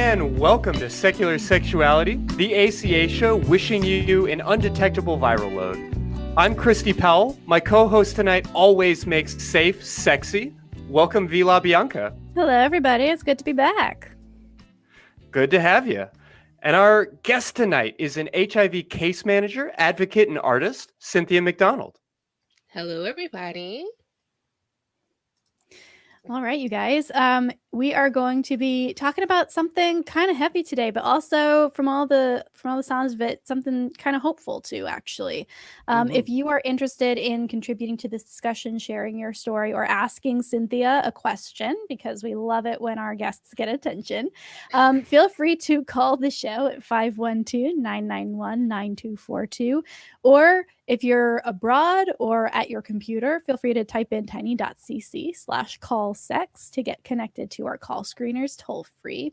and welcome to Secular Sexuality, the ACA show wishing you an undetectable viral load. I'm Christy Powell. My co-host tonight always makes safe sexy. Welcome, Vila Bianca. Hello, everybody. It's good to be back. Good to have you. And our guest tonight is an HIV case manager, advocate, and artist, Cynthia McDonald. Hello, everybody. All right, you guys. We are going to be talking about something kind of heavy today, but also from all the sounds of it, something kind of hopeful too, actually. If you are interested in contributing to this discussion, sharing your story, or asking Cynthia a question, because we love it when our guests get attention, feel free to call the show at 512-991-9242, or if you're abroad or at your computer, feel free to type in tiny.cc/callsex to get connected to our call screeners toll free.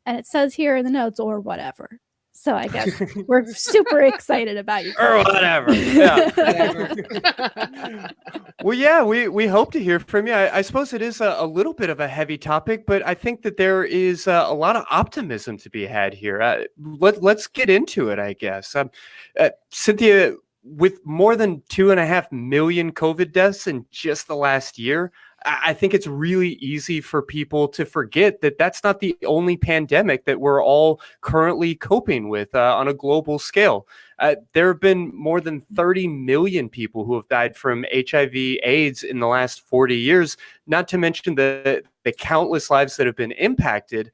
And it says here in the notes, or whatever. So I guess we're super excited about you. Or whatever. Yeah. Well, yeah, we hope to hear from you. I suppose it is a little bit of a heavy topic, but I think that there is a lot of optimism to be had here. Let's get into it, I guess. Cynthia, with more than 2.5 million COVID deaths in just the last year, I think it's really easy for people to forget that that's not the only pandemic that we're all currently coping with on a global scale. There have been more than 30 million people who have died from HIV/AIDS in the last 40 years, not to mention the countless lives that have been impacted.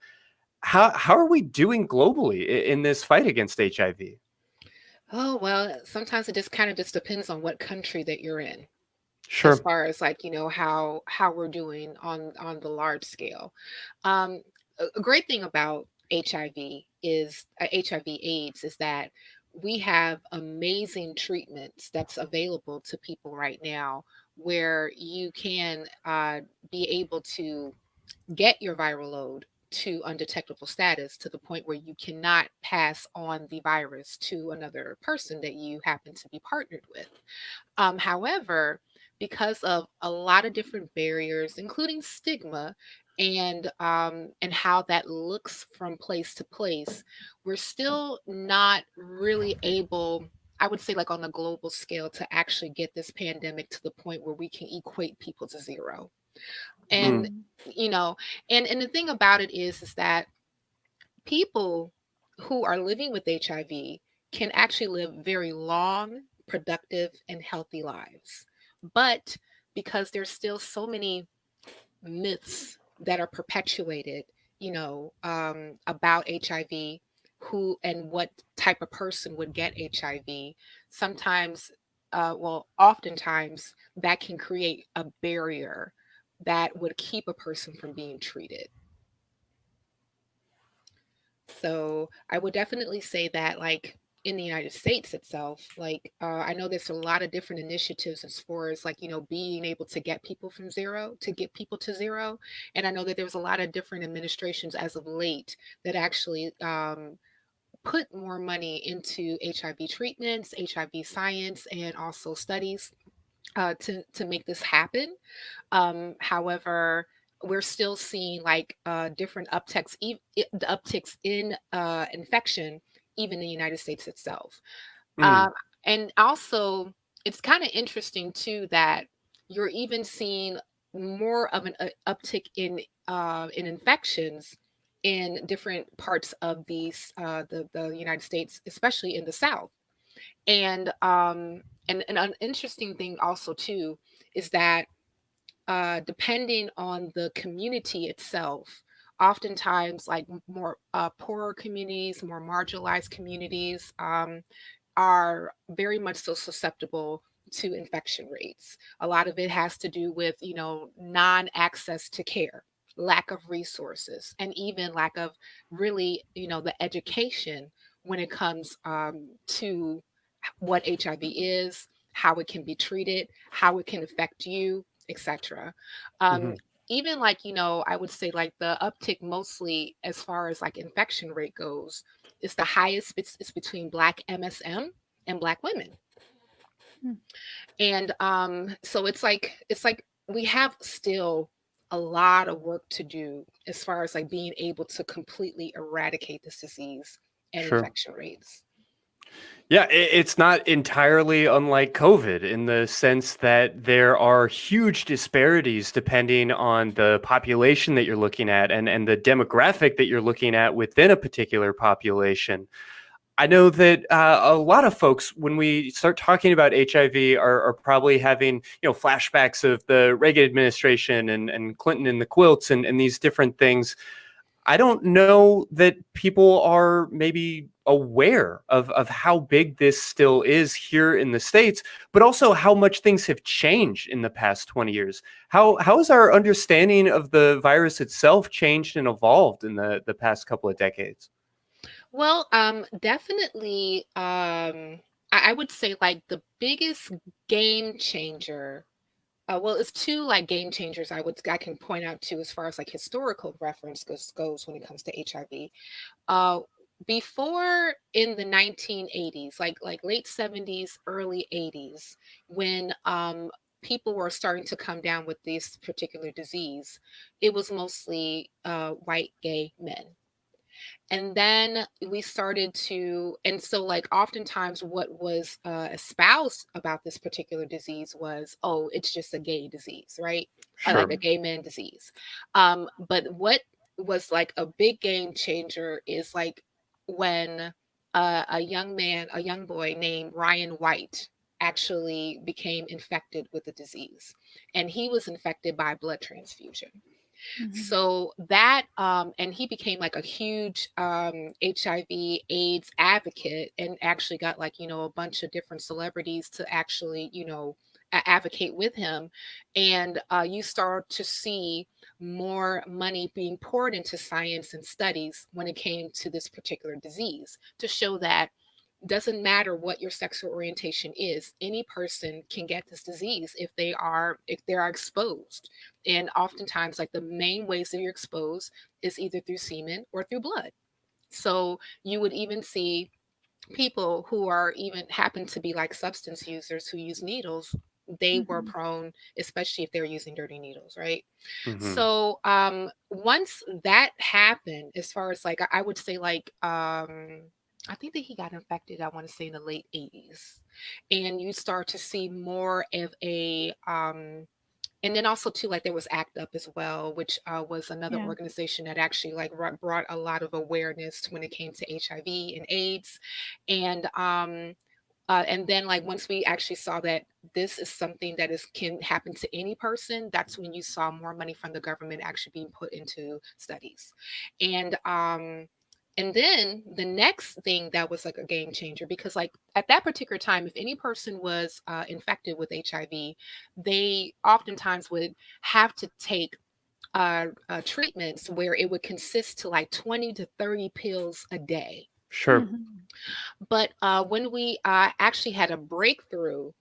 How are we doing globally in this fight against HIV? Oh, well, sometimes it just kind of just depends on what country that you're in. Sure. As far as like, how we're doing on the large scale. A great thing about HIV is HIV/AIDS is that we have amazing treatments that's available to people right now where you can be able to get your viral load to undetectable status to the point where you cannot pass on the virus to another person that you happen to be partnered with. However, because of a lot of different barriers, including stigma and how that looks from place to place, we're still not really able, I would say, like on a global scale, to actually get this pandemic to the point where we can equate people to zero. And and the thing about it is that people who are living with HIV can actually live very long, productive, and healthy lives. But because there's still so many myths that are perpetuated, about HIV, who and what type of person would get HIV, sometimes, oftentimes, that can create a barrier that would keep a person from being treated. So I would definitely say that, like in the United States itself, I know there's a lot of different initiatives as far as being able to get people from zero to get people to zero. And I know that there's a lot of different administrations as of late that actually put more money into HIV treatments, HIV science, and also studies to make this happen. However, we're still seeing different the upticks in infection, even in the United States itself. And also, it's kind of interesting too that you're even seeing more of an uptick in infections in different parts of the United States, especially in the South. And an interesting thing also too is that depending on the community itself, oftentimes like more poorer communities, more marginalized communities are very much so susceptible to infection rates. A lot of it has to do with, non-access to care, lack of resources, and even lack of really, the education when it comes to what HIV is, how it can be treated, how it can affect you, etc. Even I would say like the uptick mostly as far as like infection rate goes is the highest. It's between Black MSM and Black women. And so it's like we have still a lot of work to do as far as like being able to completely eradicate this disease and Sure. infection rates. Yeah, it's not entirely unlike COVID in the sense that there are huge disparities depending on the population that you're looking at and the demographic that you're looking at within a particular population. I know that a lot of folks, when we start talking about HIV, are probably having flashbacks of the Reagan administration and Clinton and the quilts and these different things. I don't know that people are maybe aware of how big this still is here in the States, but also how much things have changed in the past 20 years. How has our understanding of the virus itself changed and evolved in the past couple of decades? Well, definitely, I would say like the biggest game changer. Well, it's two like game changers I can point out to as far as like historical reference goes when it comes to HIV. Uh, Before in the 1980s, like late 70s, early 80s, when people were starting to come down with this particular disease, it was mostly white gay men. And then we started to, and so like oftentimes what was espoused about this particular disease was, oh, it's just a gay disease, right? Like a Sure. gay man disease. But what was like a big game changer is like when a young man, a young boy named Ryan White actually became infected with the disease. And he was infected by blood transfusion. Mhm. So that, and he became like a huge HIV AIDS advocate and actually got like, a bunch of different celebrities to actually, advocate with him. And you start to see more money being poured into science and studies when it came to this particular disease to show that doesn't matter what your sexual orientation is, any person can get this disease if they are exposed. And oftentimes like the main ways that you're exposed is either through semen or through blood. So you would even see people who are even happen to be like substance users who use needles. They were Mhm. prone, especially if they're using dirty needles, right? Hmm. So once that happened, as far as like I would say like I think that he got infected, I want to say in the late 80s. And you start to see more of a and then also too like there was ACT UP as well, which was another Yeah. organization that actually like brought a lot of awareness when it came to HIV and AIDS. And then like once we actually saw that this is something that is can happen to any person, that's when you saw more money from the government actually being put into studies. And um and then the next thing that was like a game changer, because like at that particular time, if any person was infected with HIV, they oftentimes would have to take treatments where it would consist to like 20 to 30 pills a day. Sure. Mhm. But when we actually had a breakthrough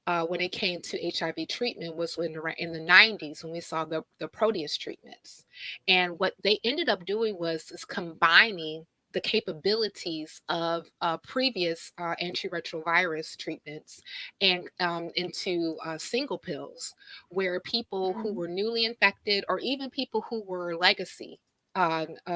when it came to HIV treatment was in the 90s when we saw the Proteus treatments. And what they ended up doing was is combining the capabilities of previous antiretrovirus treatments and into single pills, where people who Mhm. were newly infected or even people who were legacy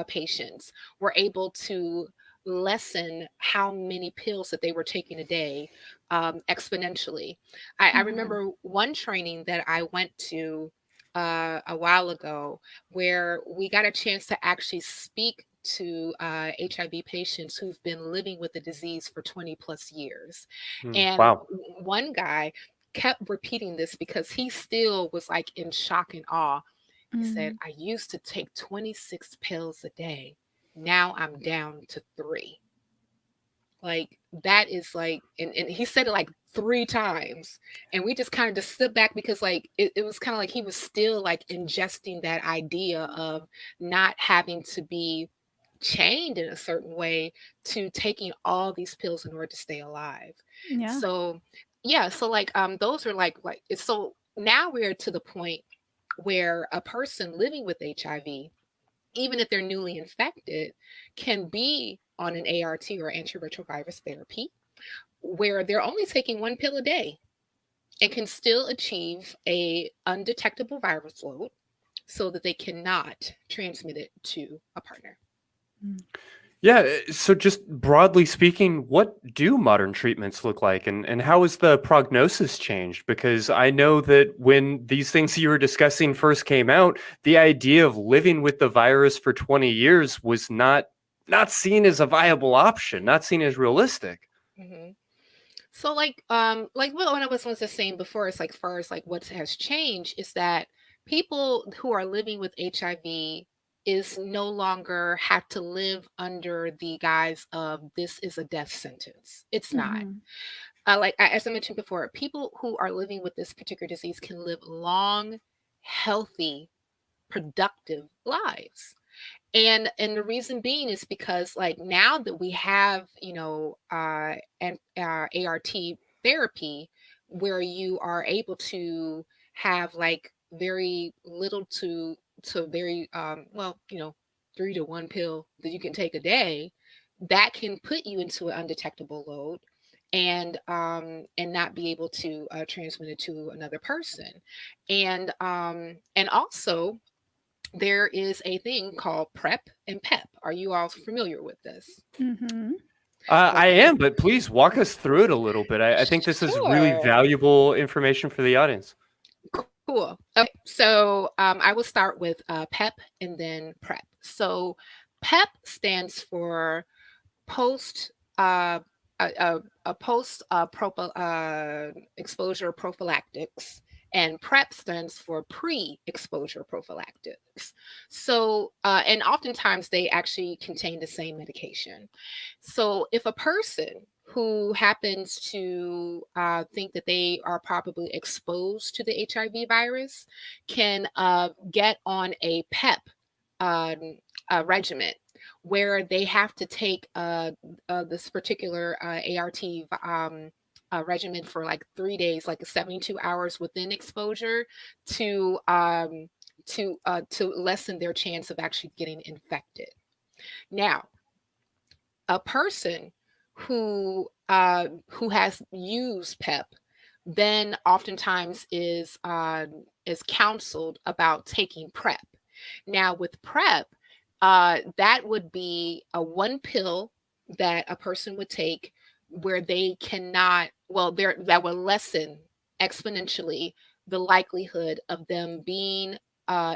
patients were able to lessen how many pills that they were taking a day exponentially. I Mhm. remember one training that I went to a while ago where we got a chance to actually speak to HIV patients who've been living with the disease for 20 plus years. Mm, And wow. one guy kept repeating this because he still was like in shock and awe. He said, Mhm. I used to take 26 pills a day. Now I'm down to three. Like that is like, and he said it like three times. And we just kind of just stood back because like it was kind of like he was still like ingesting that idea of not having to be chained in a certain way to taking all these pills in order to stay alive. Yeah. So yeah, so like those are like it's so now we're to the point where a person living with HIV, even if they're newly infected, can be on an ART or antiretrovirus therapy where they're only taking one pill a day and can still achieve a undetectable virus load. so that they cannot transmit it to a partner. Yeah, so just broadly speaking, what do modern treatments look like, and how has the prognosis changed? Because I know that when these things you were discussing first came out, the idea of living with the virus for 20 years was not seen as a viable option, not seen as realistic. Hmm. So like what I was just saying before, it's like far as like what has changed is that people who are living with HIV is no longer have to live under the guise of this is a death sentence. It's not. Mhm. As I mentioned before, people who are living with this particular disease can live long, healthy, productive lives. And the reason being is because like now that we have and ART therapy, where you are able to have like very little to very well, 3 to 1 pill that you can take a day, that can put you into an undetectable load and not be able to transmit it to another person. And also there is a thing called PrEP and PEP. Are you all familiar with this? Mhm. I Okay. am, but please walk us through it a little bit. I think this is really Sure. valuable information for the audience. Cool. Okay. So I will start with PEP and then PrEP. So PEP stands for post a post exposure prophylactics, and PrEP stands for pre-exposure prophylactics. So and oftentimes they actually contain the same medication. So if a person who happens to think that they are probably exposed to the HIV virus can get on a PEP um, regimen where they have to take this particular ART regimen for like 3 days, like 72 hours within exposure to lessen their chance of actually getting infected. Now, a person who has used PEP then oftentimes is counseled about taking PrEP. Now, with PrEP, that would be a 1 pill that a person would take where they cannot, well, there that will lessen exponentially the likelihood of them being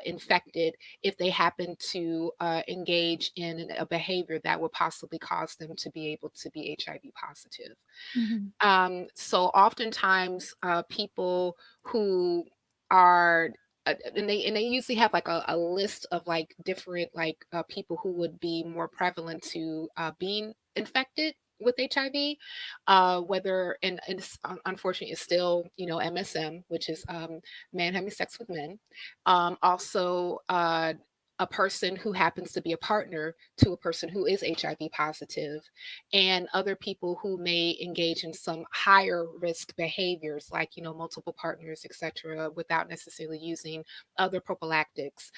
infected if they happen to engage in a behavior that would possibly cause them to be able to be HIV positive. Mhm. So oftentimes, people who are and they usually have like a list of like different like people who would be more prevalent to being infected with HIV, whether and unfortunately it's still MSM, which is man having sex with men. Also, a person who happens to be a partner to a person who is HIV positive, and other people who may engage in some higher risk behaviors like multiple partners, etc., without necessarily using other prophylactics,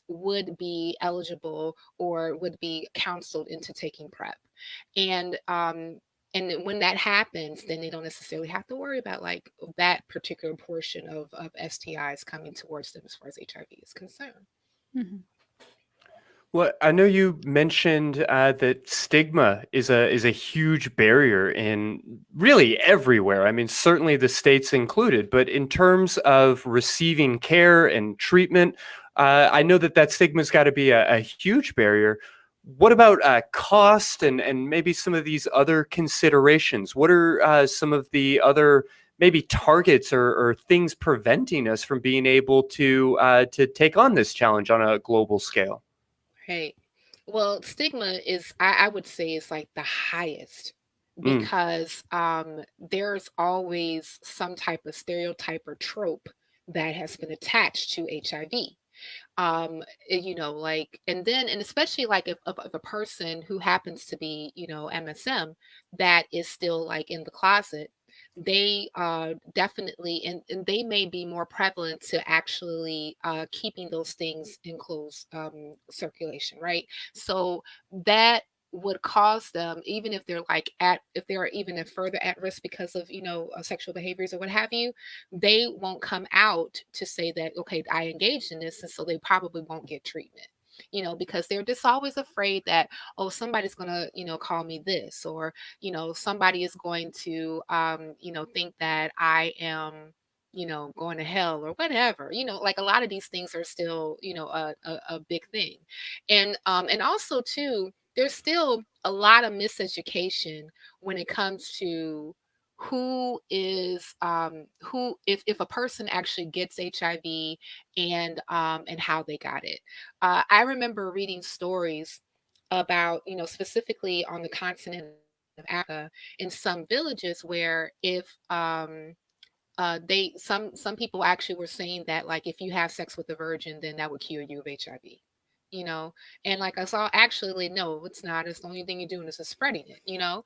would be eligible or would be counseled into taking PrEP. And um, and when that happens, then they don't necessarily have to worry about like that particular portion of STIs coming towards them as far as HIV is concerned. Mhm. Well, I know you mentioned that stigma is a huge barrier in really everywhere. I mean, certainly the states included, but in terms of receiving care and treatment, I know that stigma's got to be a huge barrier. What about cost and maybe some of these other considerations? What are some of the other maybe targets or things preventing us from being able to take on this challenge on a global scale? Right. Well, stigma is, I would say, is like the highest Mm. because there's always some type of stereotype or trope that has been attached to HIV. Like, and especially like if a person who happens to be MSM that is still like in the closet, they definitely, and they may be more prevalent to actually keeping those things in closed circulation, right? So that would cause them, even if they're like if they're even further at risk because of, sexual behaviors or what have you, they won't come out to say that, okay, I engaged in this. And so they probably won't get treatment, because they're just always afraid that, oh, somebody's going to, call me this, or, somebody is going to, think that I am, going to hell or whatever, like a lot of these things are still, a big thing. And also too, there's still a lot of miseducation when it comes to who if a person actually gets HIV, and how they got it. I remember reading stories about, specifically on the continent of Africa, in some villages where if they some people actually were saying that, like, if you have sex with a virgin, then that would cure you of HIV. You know, and like I saw, actually, no, it's not. It's the only thing you're doing is just spreading it. Yeah.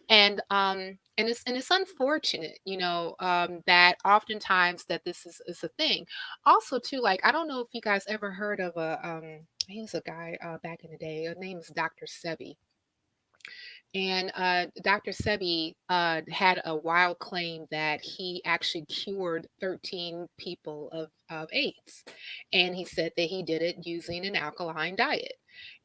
And it's unfortunate, that oftentimes that this is a thing. Also, too, like, I don't know if you guys ever heard of he was a guy back in the day. His name is Dr. Sebi. And Dr. Sebi had a wild claim that he actually cured 13 people of AIDS. And he said that he did it using an alkaline diet.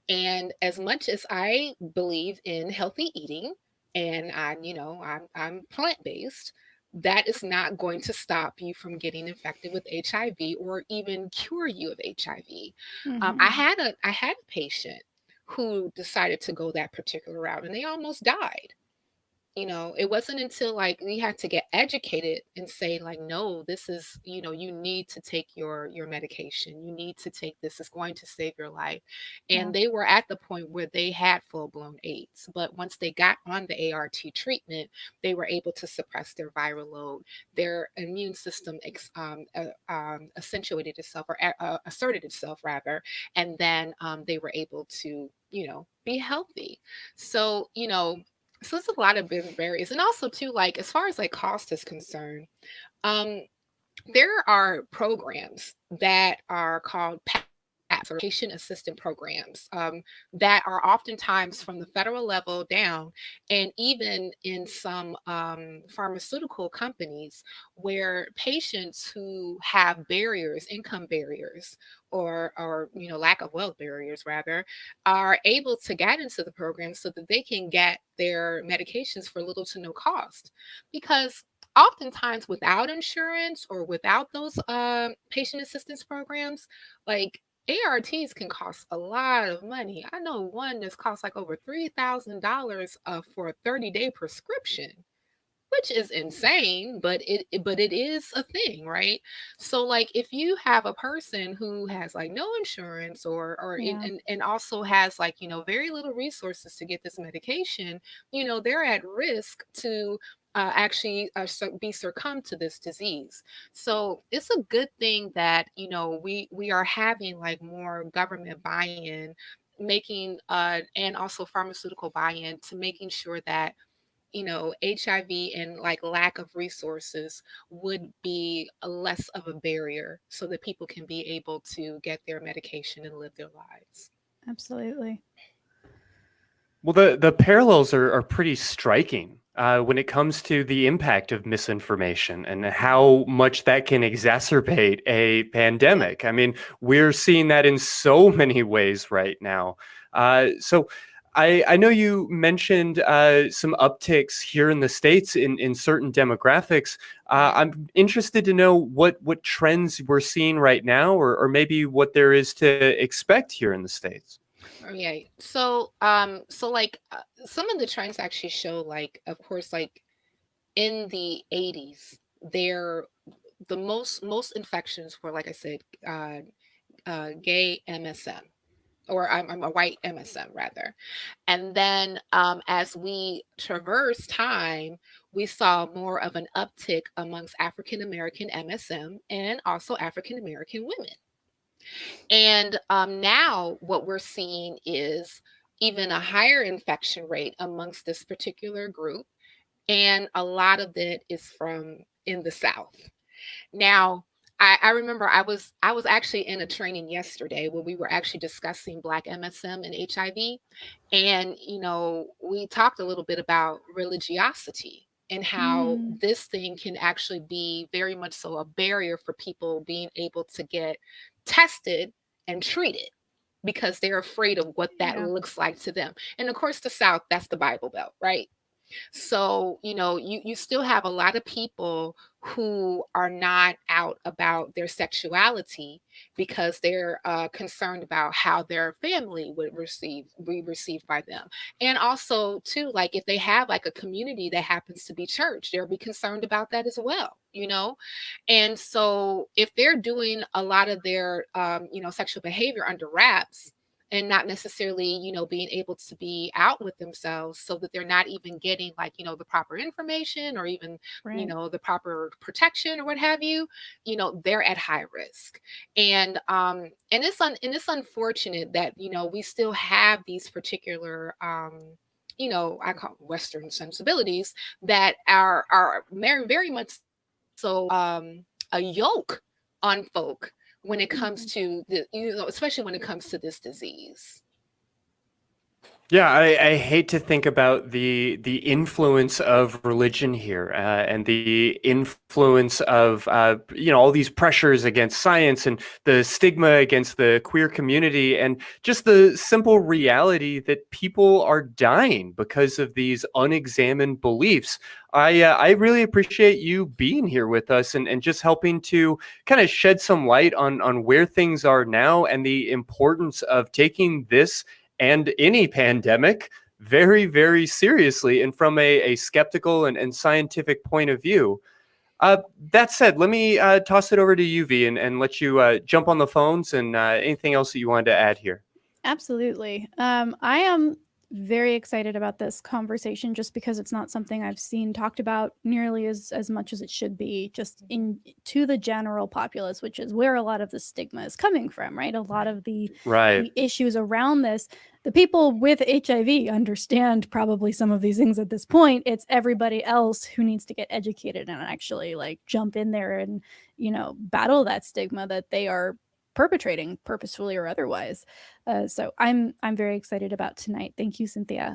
And as much as I believe in healthy eating, and I'm plant-based, that is not going to stop you from getting infected with HIV or even cure you of HIV. I Mhm. had a patient who decided to go that particular route, and they almost died. It wasn't until, like, we had to get educated and say, like, no, this is, you need to take your medication. You need to take this. It's going to save your life. Yeah. And they were at the point where they had full-blown AIDS. But once they got on the ART treatment, they were able to suppress their viral load. Their immune system accentuated itself, or asserted itself, rather. And then they were able to, be healthy. So, so it's a lot of different barriers. And also too, like, as far as like cost is concerned, um, there are programs that are called PAPs, or patient assistant programs, that are oftentimes from the federal level down, and even in some pharmaceutical companies, where patients who have barriers, income barriers, or lack of wealth barriers, rather, are able to get into the program so that they can get their medications for little to no cost. Because oftentimes, without insurance or without those patient assistance programs, like, ARTs can cost a lot of money. I know one that's cost like over $3,000 for a 30-day prescription, which is insane, but it is a thing, right? So, like, if you have a person who has like no insurance, Yeah. and also has, like, very little resources to get this medication, they're at risk to actually be succumbed to this disease. So it's a good thing that, we are having like more government buy-in, making and also pharmaceutical buy-in, to making sure that, HIV and like lack of resources would be a less of a barrier, so that people can be able to get their medication and live their lives. Absolutely. Well, the parallels are pretty striking when it comes to the impact of misinformation and how much that can exacerbate a pandemic. I mean, we're seeing that in so many ways right now. So I know you mentioned some upticks here in the States in certain demographics. I'm interested to know what trends we're seeing right now, or maybe what there is to expect here in the States. Okay. So like, some of the trends actually show, like, of course, like, in the 80s, there the most infections were, like I said, gay MSM, or I'm a white MSM, rather. And then, as we traverse time, we saw more of an uptick amongst African American MSM, and also African American women. And now what we're seeing is even a higher infection rate amongst this particular group. And a lot of it is from in the South. Now, I remember I was actually in a training yesterday where we were actually discussing Black MSM and HIV, and we talked a little bit about religiosity and how Mm, this thing can actually be very much so a barrier for people being able to get tested and treated because they're afraid of what that yeah. looks like to them. And of course, the South, that's the Bible Belt, right? So, you still have a lot of people who are not out about their sexuality because they're concerned about how their family would be received by them. And also, too, like if they have like a community that happens to be church, they'll be concerned about that as well. And so if they're doing a lot of their sexual behavior under wraps, and not necessarily being able to be out with themselves, so that they're not even getting like the proper information or even Right. the proper protection or what have you, they're at high risk. And it's unfortunate that we still have these particular I call Western sensibilities that are very, very much so a yoke on folk when it comes Mhm. to especially when it comes to this disease. Yeah, I hate to think about the influence of religion here, and the influence of all these pressures against science and the stigma against the queer community, and just the simple reality that people are dying because of these unexamined beliefs. I really appreciate you being here with us, and just helping to kind of shed some light on where things are now and the importance of taking this and any pandemic very, very seriously and from a skeptical and scientific point of view. Uh, that said, let me toss it over to you, V, and let you jump on the phones and anything else that you wanted to add here. Absolutely. I am very excited about this conversation just because it's not something I've seen talked about nearly as much as it should be, just in to the general populace, which is where a lot of the stigma is coming from, right? A lot of Right. the issues around this. The people with HIV understand probably some of these things at this point. It's everybody else who needs to get educated and actually like jump in there and, battle that stigma that they are perpetrating purposefully or otherwise. So I'm very excited about tonight. Thank you, Cynthia.